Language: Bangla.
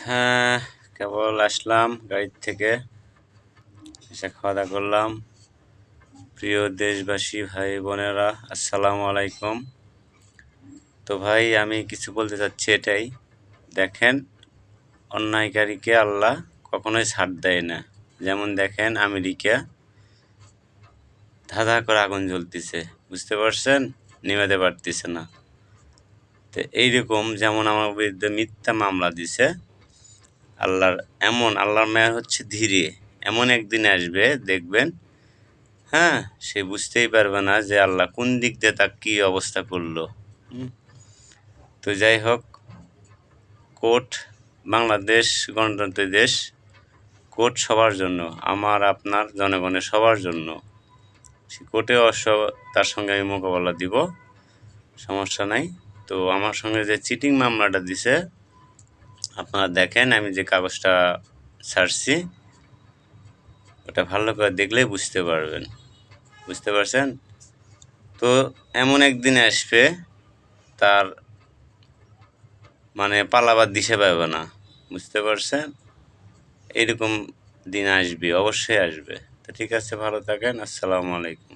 হ্যাঁ, কেবল আসলাম গাড়ির থেকে, এসে খাওয়া দাওয়া করলাম। প্রিয় দেশবাসী ভাই বোনেরা, আসসালামু আলাইকুম। তো ভাই, আমি কিছু বলতে চাচ্ছি এটাই, দেখেন, অন্যায়কারীকে আল্লাহ কখনোই ছাড় দেয় না। যেমন দেখেন, আমেরিকা ধাঁধা করে আগুন জ্বলতেছে, বুঝতে পারছেন, নিভাতে পারতেছে না। তো এইরকম যেমন আমার বিরুদ্ধে মিথ্যা মামলা দিছে, আল্লাহর মেয়ার হচ্ছে ধীরে। এমন একদিন আসবে, দেখবেন, হ্যাঁ, সে বুঝতেই পারবে না যে আল্লাহ কোন দিক দিয়ে তার কী অবস্থা করলো। তো যাই হোক, কোর্ট বাংলাদেশ গণতন্ত্রের দেশ, কোর্ট সবার জন্য, আমার আপনার জনগণের সবার জন্য। সে কোর্টে তার সঙ্গে আমি মোকাবেলা দিব, সমস্যা নাই। তো আমার সঙ্গে যে চিটিং মামলাটা দিছে, আপনারা দেখেন, আমি যে কাগজটা ছাড়ছি ওটা ভালো করে দেখলেই বুঝতে পারবেন, বুঝতে পারছেন। তো এমন একদিন আসবে, তার পালাবার দিশে পাবে না, বুঝতে পারছেন। এইরকম দিন আসবে, অবশ্যই আসবে। তো ঠিক আছে, ভালো থাকেন, আসসালামু আলাইকুম।